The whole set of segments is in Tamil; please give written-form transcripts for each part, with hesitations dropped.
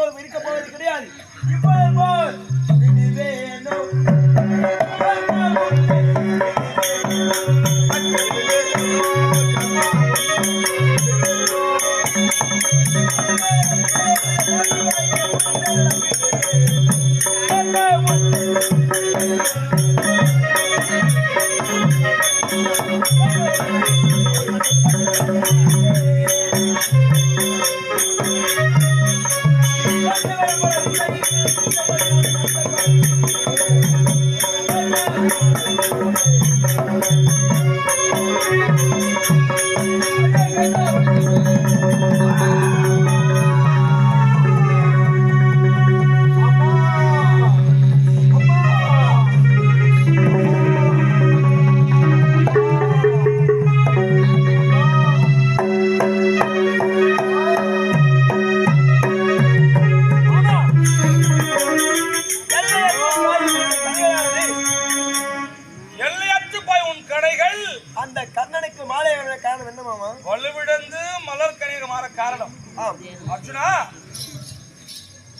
ஒருபோதும் இருக்க போவது கிடையாது. இப்போது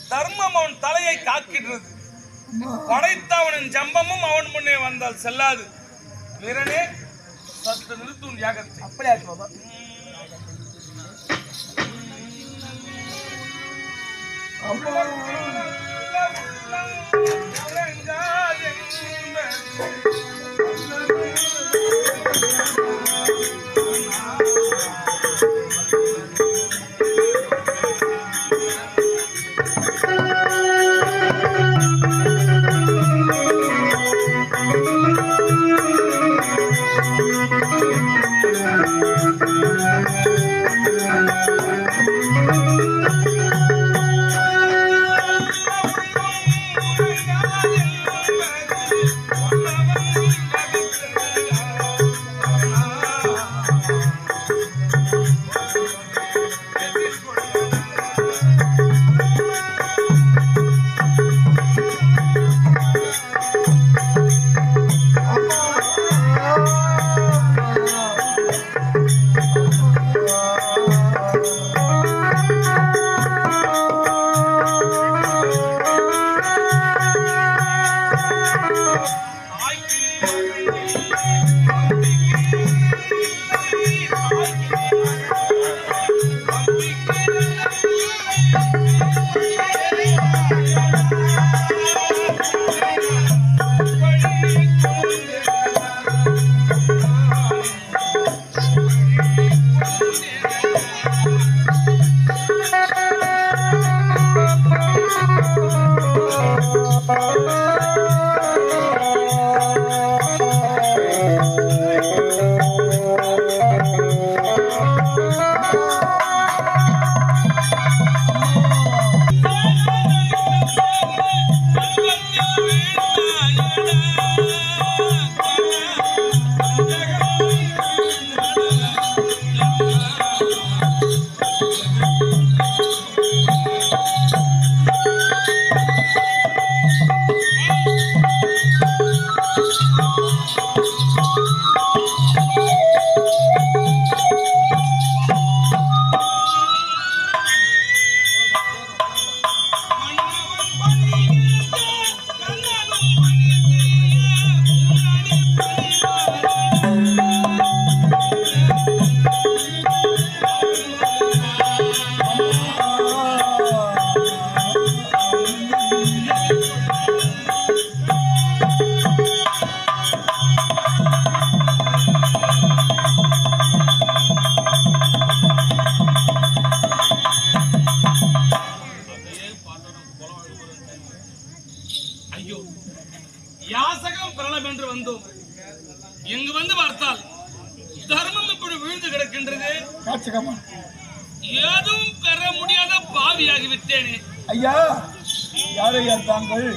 தர்மம் அவன் தலையை காக்கின்றது. படைத்தவனின் ஜம்பமும் அவன் முன்னே வந்தால் செல்லாது. வீரனே சற்று நிறுத்தும் யாகத்தை. அப்படியா மாமா? யாசகம் பெறலாம் என்று வந்தோம். இங்கு வந்து பார்த்தால் தர்மம் இப்படி விழுந்து கிடக்கின்றது. ஏதும் பெற முடியாத பாவியாகி விட்டேனே. ஐயா, யாரையா தாங்கள்?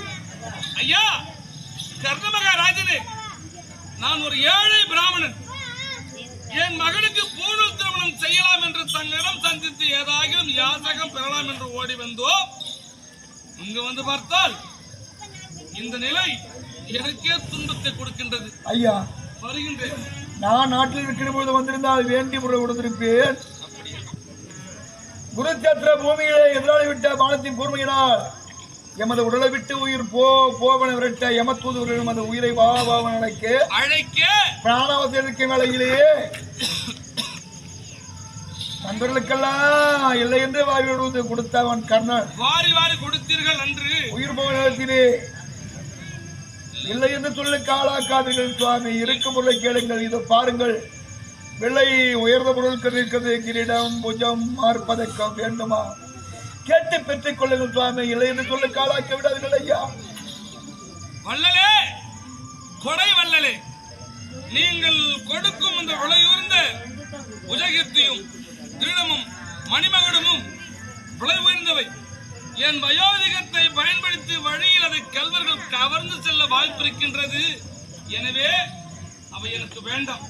ஐயா, கர்ணமகாராஜனே, நான் ஒரு ஏழை பிராமணன். என் மகனுக்கு பூணூல் திருமணம் செய்யலாம் என்று தங்களிடம் சந்தித்து ஏதாகிலும் யாசகம் பெறலாம் என்று ஓடி வந்தோம். இங்கு வந்து பார்த்தால் இந்த நிலை எனக்கே துன்பத்தை கொடுக்கின்றது. ஐயா, வருகின்றேன். நான் நாட்டில் இருக்கிற போது வந்திருந்தால் வேண்டி முறை கொடுத்திருப்பேன். குருச்சேத்திர பூமியிலே எதிராளி விட்ட பானத்தின் கூர்மையினால் எமது உடலை விட்டு உயிர் போவன விரட்ட எமத்தூதுவர்களும் அந்த உயிரை வாவன் அழைக்க பிராணவசத்திற்கு வேளையிலேயே நண்பர்களுக்கெல்லாம் இல்லை என்று வாரி கொடுத்தவன் கர்ணன். வாரி வாரி கொடுத்தீர்கள் அன்று உயிர் போக நேரத்திலே இல்லை என்று சொல்லுக்கு ஆளாக்காதீர்கள் சுவாமி. இருக்கும் பொருளை கேளுங்கள். இதோ பாருங்கள், வெள்ளை உயர்ந்த பொருட்கள் இருக்கிறது. கிரீடம், புஜம், மார்பதக்கம் வேண்டுமா? கேட்டு பெற்றுக் கொள்ளுங்கள் சுவாமி. இல்லை என்று சொல்லுக்கு ஆளாக்க விடாதீர்கள் ஐயா. வள்ளலே, கொடை வள்ளலே, நீங்கள் கொடுக்கும் இந்த விலையுயர்ந்த உஜகீர்த்தியும் கிரீடமும் மணிமகுடமும் விலை உயர்ந்தவை. என் வயோதிகத்தை பயன்படுத்தி வழியில் அதை கல்வர்கள் கவர்ந்து செல்ல வாய்ப்பு இருக்கின்றது. எனவே அவை எனக்கு வேண்டாம்.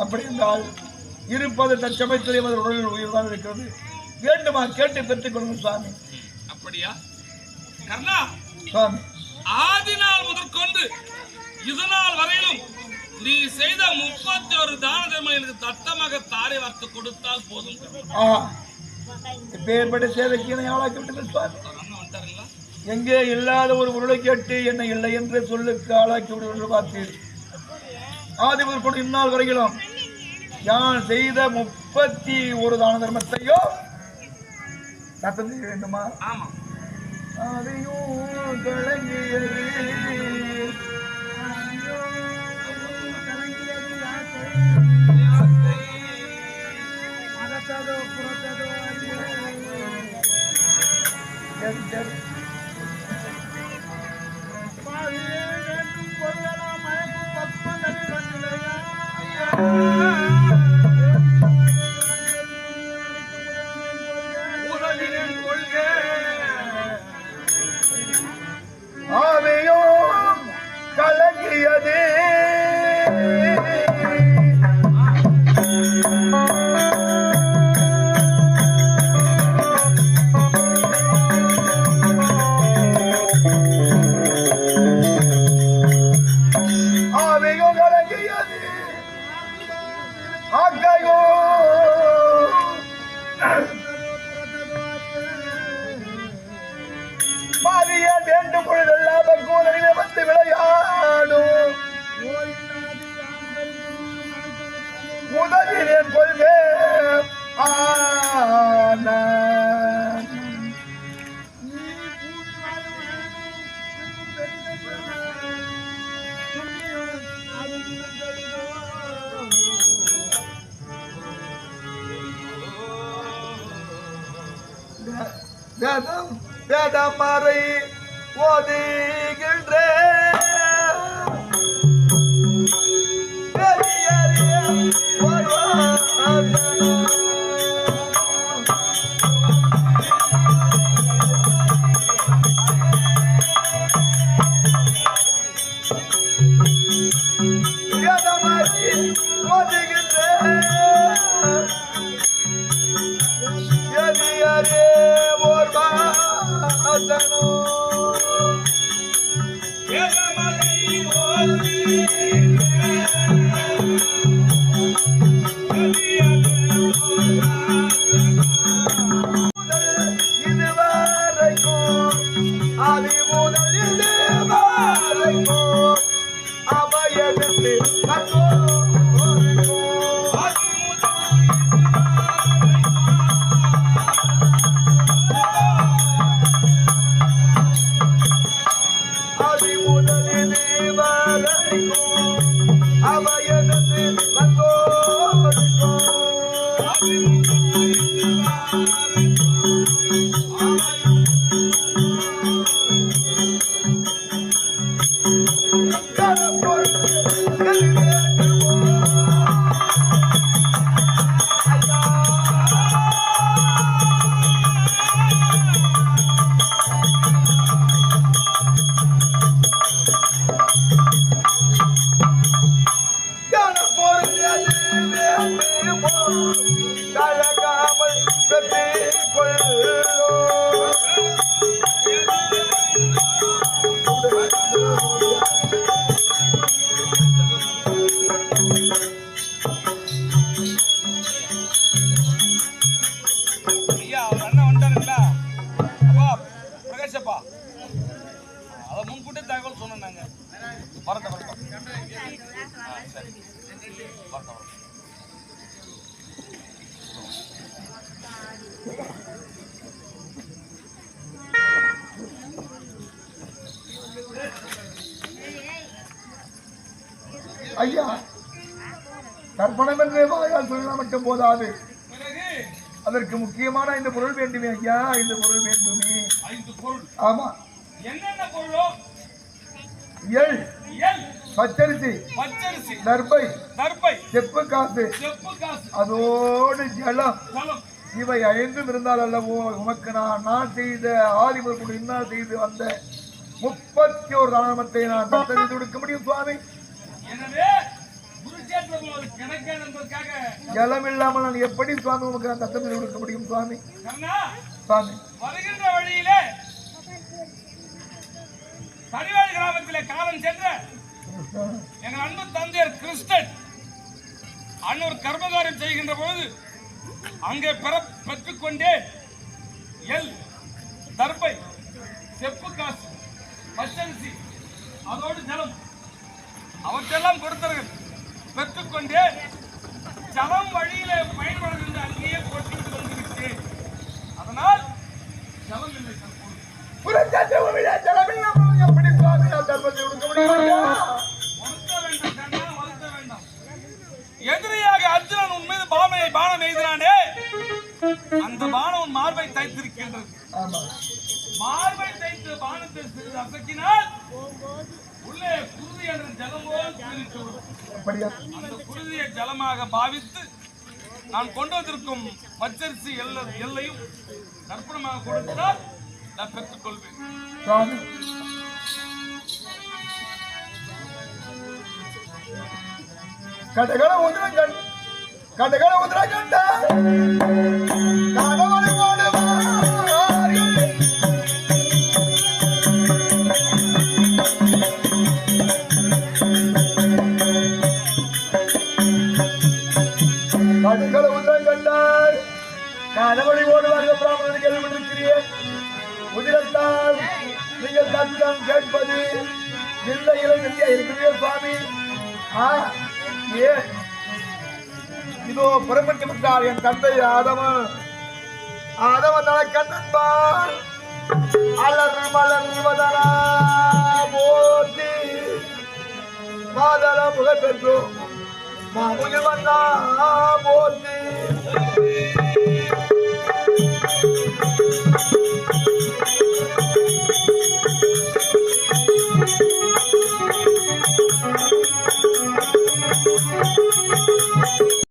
அப்படி என்றால் இருப்பது தற்சமயத்திலே உடலில் உயிர் தான் இருக்கிறது. வேண்டுமா? கேட்டு பெற்றுக் கொள்ளுங்கள் சுவாமி. அப்படியா கர்ணா? சுவாமி, ஆதி நாள் முதற்கொண்டு இதுநாள் வரையிலும் நீ செய்த 31 தான தர்மம் எனக்கு தத்தமாக தாரை வார்த்து கொடுத்தால் போதும். பேர்பட்ட சேவைக்கு என்னை ஆளாக்கி விட்டீர்கள் சுவாமி. எங்கே இல்லாத ஒரு பொருளை கேட்டு என்னை இல்லை என்று சொல்லுக்கு ஆளாக்கி விடுவீர்கள் பார்த்தீர். ஆதி முதற்கொண்டு இந்நாள் வரையிலும் யான் செய்த 31 தான தர்மத்தையோ சத்தம் செய்ய வேண்டுமா? ஆமா. அதையும் கலங்கியது ஆவையும் கலங்கியது முதலில் கொள்கை வேதமறை ஓதுகின்ற ஏசப்பா அதை முன்கூட்டி தகவல் சொன்னோம் நாங்க வரட்டும் சரி வரட்டும் ஐயா தர்ப்பணம் என்று வாயால் சொல்ல மட்டும் போதாது, அதற்கு முக்கியமான இந்த பொருள் வேண்டுமே ஐயா. இந்த பொருள் வேண்டுமே. 5 பொருள். ஆமா. என்னென்ன பொருளோ? எள், பச்சரிசி, தர்பை, செப்பு காசு, அதோடு ஜலம், இவை 5 இருந்தால் அல்லவோ உமக்கு நான் செய்த ஆதிபர் இன்னால் செய்து வந்த 31 தானமத்தை நான் தத்தெடுத்து கொடுக்க முடியும் சுவாமி. ஜலம் இல்லாமல் நான் எப்படி சுவாமி உமக்கு நான் தத்தெடுத்து கொடுக்க முடியும் சுவாமி? சுவாமி வருகின்ற வழியிலே பரிவாள் கிராமத்திலே காலம் சென்ற எங்கள் அன்பு தந்தையர் கிறிஸ்டன் அன்னூர் கர்மகாரம் செய்கின்ற பொழுது அங்கே பெற்றுக்கொண்டே எல், தர்பை, செப்பு காசு, பச்சரிசி, அதோடு ஜலம் அவற்றெல்லாம் கொடுத்தார்கள். பெற்றுக்கொண்டே ஜலம் வழியிலே பயன்படுகின்ற அங்கேயே போட்டிட்டு வந்துவிட்டேன். அதனால் ஜலம் இல்லை. எதிரியாக அர்ஜுனன் உன் மீது பானம் எய்தினானே, அந்த பானம் உன் மார்பை தைத்திருக்கின்றது. மார்பை தைத்து பானத்தை சிறிது அசக்கினால் உள்ளே குருதி என்ற ஜலமோல் அந்த குருதியை ஜலமாக பாவித்து நான் கொண்டு வந்திருக்கும் பச்சரிசி எல்லையும் தர்ப்பணமாக கொடுத்தால் நான் பெற்றுக் கொள்வேன். கடகட உதிரகண்ட கடகட உதிரகண்ட கடவளை ஓடுவார்கள் பிராமணன் கேள்விப்பட்டிருக்கிறேன். உதிரத்தால் நீங்கள் தத்துவம் கேட்பது இல்லை இருக்கிறீர்கள் சுவாமி. இதோ புறப்பட்டு விட்டார் என் தந்தை ஆதவன் கண்ணன்பான் அலர் மலர்வதனா போட்டி மாதள புகழ் பெற்றோம் மாமுகில் வந்தா போட்டி